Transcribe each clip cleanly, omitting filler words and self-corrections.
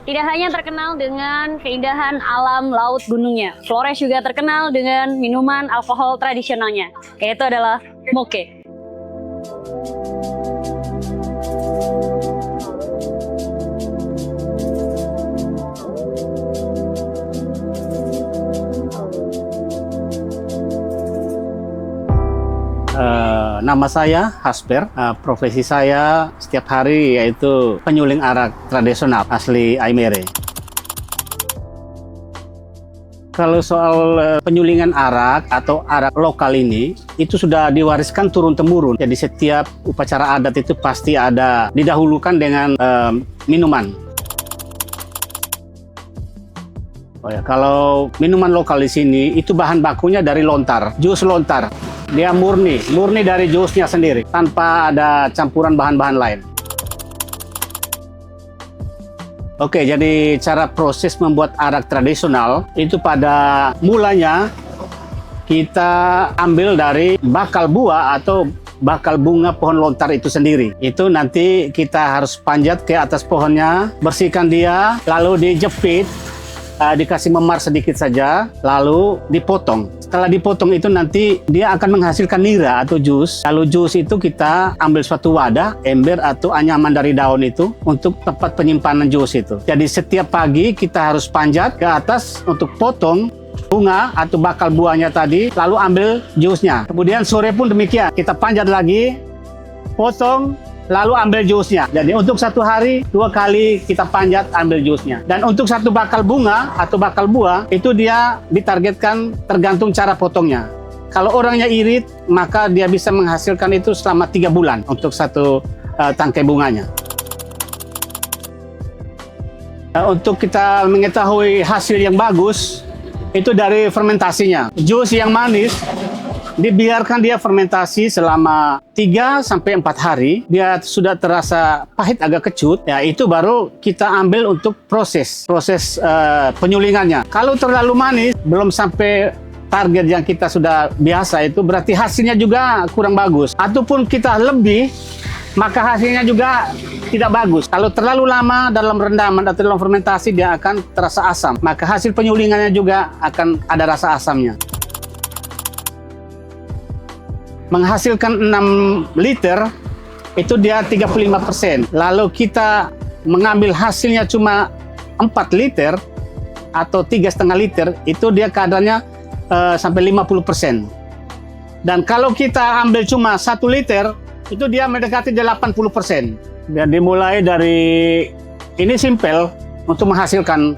Tidak hanya terkenal dengan keindahan alam laut gunungnya, Flores juga terkenal dengan minuman alkohol tradisionalnya, yaitu adalah moke. Nama saya Hasper, profesi saya setiap hari yaitu penyuling arak tradisional asli Aymere. Kalau soal penyulingan arak atau arak lokal ini, itu sudah diwariskan turun-temurun. Jadi setiap upacara adat itu pasti ada didahulukan dengan minuman. Oh ya, kalau minuman lokal di sini itu bahan bakunya dari lontar, jus lontar. Dia murni dari jusnya sendiri, tanpa ada campuran bahan-bahan lain. Oke, jadi cara proses membuat arak tradisional itu pada mulanya kita ambil dari bakal buah atau bakal bunga pohon lontar itu sendiri. Itu nanti kita harus panjat ke atas pohonnya, bersihkan dia, lalu dijepit, dikasih memar sedikit saja, lalu dipotong. Setelah dipotong itu nanti dia akan menghasilkan nira atau jus. Lalu jus itu kita ambil suatu wadah, ember atau anyaman dari daun itu untuk tempat penyimpanan jus itu. Jadi setiap pagi kita harus panjat ke atas untuk potong bunga atau bakal buahnya tadi, lalu ambil jusnya. Kemudian sore pun demikian, kita panjat lagi, potong, lalu ambil jusnya. Jadi untuk satu hari 2 kali kita panjat ambil jusnya. Dan untuk satu bakal bunga atau bakal buah itu dia ditargetkan tergantung cara potongnya. Kalau orangnya irit maka dia bisa menghasilkan itu selama 3 bulan untuk satu tangkai bunganya. Untuk kita mengetahui hasil yang bagus itu dari fermentasinya. Jus yang manis dibiarkan dia fermentasi selama 3-4 hari, dia sudah terasa pahit agak kecut, ya itu baru kita ambil untuk proses penyulingannya. Kalau terlalu manis, belum sampai target yang kita sudah biasa itu berarti hasilnya juga kurang bagus. Ataupun kita lebih, maka hasilnya juga tidak bagus. Kalau terlalu lama dalam rendaman atau dalam fermentasi dia akan terasa asam, maka hasil penyulingannya juga akan ada rasa asamnya. Menghasilkan 6 liter itu dia 35%. Lalu kita mengambil hasilnya cuma 4 liter atau 3,5 liter, itu dia kadarnya sampai 50%. Dan kalau kita ambil cuma 1 liter, itu dia mendekati 80%. Dan dimulai dari ini simpel untuk menghasilkan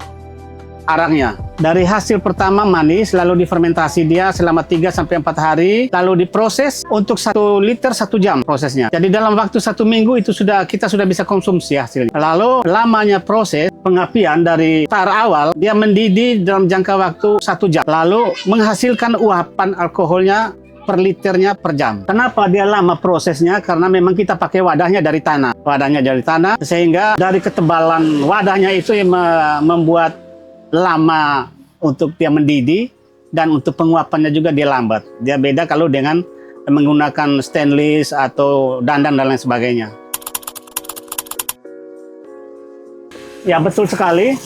araknya. Dari hasil pertama manis, lalu difermentasi dia selama 3-4 hari, lalu diproses untuk 1 liter 1 jam prosesnya. Jadi dalam waktu 1 minggu itu kita sudah bisa konsumsi hasilnya. Lalu lamanya proses pengapian dari tahap awal, dia mendidih dalam jangka waktu 1 jam. Lalu menghasilkan uapan alkoholnya per liternya per jam. Kenapa dia lama prosesnya? Karena memang kita pakai wadahnya dari tanah. Wadahnya dari tanah, sehingga dari ketebalan wadahnya itu yang membuat lama untuk dia mendidih, dan untuk penguapannya juga dia lambat. Dia beda kalau dengan menggunakan stainless atau dandan dan lain sebagainya. Ya betul sekali.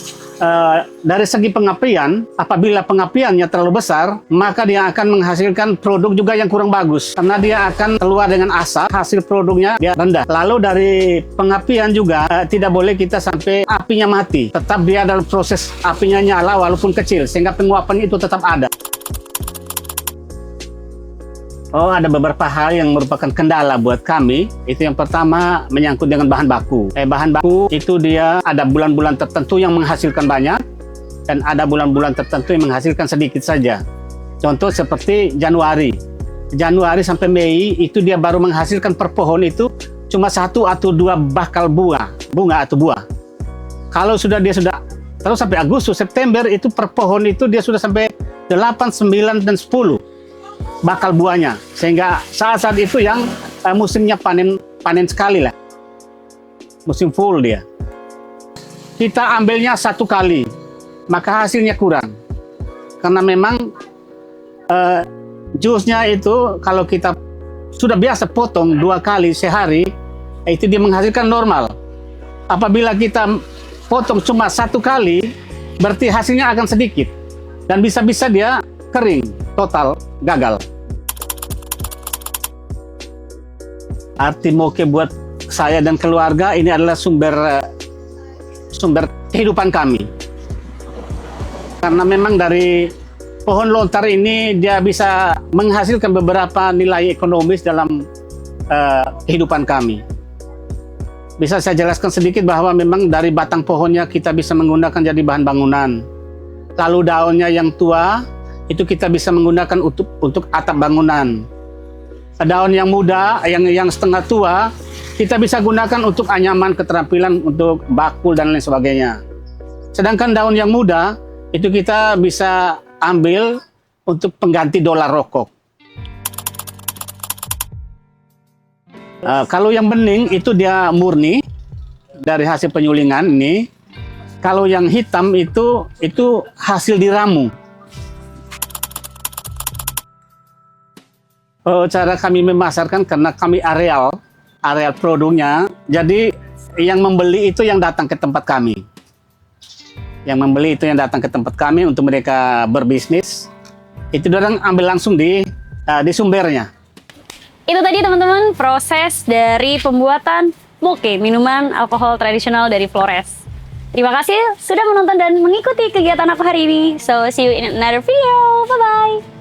Dari segi pengapian, apabila pengapiannya terlalu besar, maka dia akan menghasilkan produk juga yang kurang bagus. Karena dia akan keluar dengan asap, hasil produknya dia rendah. Lalu dari pengapian juga tidak boleh kita sampai apinya mati. Tetap dia dalam proses apinya nyala walaupun kecil, sehingga penguapan itu tetap ada. Oh, ada beberapa hal yang merupakan kendala buat kami. Itu yang pertama menyangkut dengan bahan baku. Bahan baku itu dia ada bulan-bulan tertentu yang menghasilkan banyak, dan ada bulan-bulan tertentu yang menghasilkan sedikit saja. Contoh seperti Januari sampai Mei itu dia baru menghasilkan per pohon itu cuma 1 atau 2 bakal bunga atau buah. Kalau dia sudah terus sampai Agustus, September itu per pohon itu dia sudah sampai 8, 9, dan 10 bakal buahnya, sehingga saat-saat itu yang musimnya panen sekali lah, musim full dia. Kita ambilnya 1 kali, maka hasilnya kurang, karena memang jusnya itu kalau kita sudah biasa potong 2 kali sehari, itu dia menghasilkan normal. Apabila kita potong cuma 1 kali, berarti hasilnya akan sedikit. Dan bisa-bisa dia kering, total gagal. Arti moke buat saya dan keluarga ini adalah sumber kehidupan kami. Karena memang dari pohon lontar ini dia bisa menghasilkan beberapa nilai ekonomis dalam kehidupan kami. Bisa saya jelaskan sedikit bahwa memang dari batang pohonnya kita bisa menggunakan jadi bahan bangunan. Lalu daunnya yang tua itu kita bisa menggunakan untuk atap bangunan. Daun yang muda, yang setengah tua, kita bisa gunakan untuk anyaman, keterampilan untuk bakul dan lain sebagainya. Sedangkan daun yang muda itu kita bisa ambil untuk pengganti dolar rokok. Kalau yang bening itu dia murni dari hasil penyulingan ini. Kalau yang hitam itu hasil diramu. Cara kami memasarkan karena kami areal produknya. Jadi yang membeli itu yang datang ke tempat kami. Yang membeli itu yang datang ke tempat kami untuk mereka berbisnis. Itu orang ambil langsung di sumbernya. Itu tadi teman-teman proses dari pembuatan moke, minuman alkohol tradisional dari Flores. Terima kasih sudah menonton dan mengikuti kegiatan aku hari ini. So, see you in another video. Bye-bye.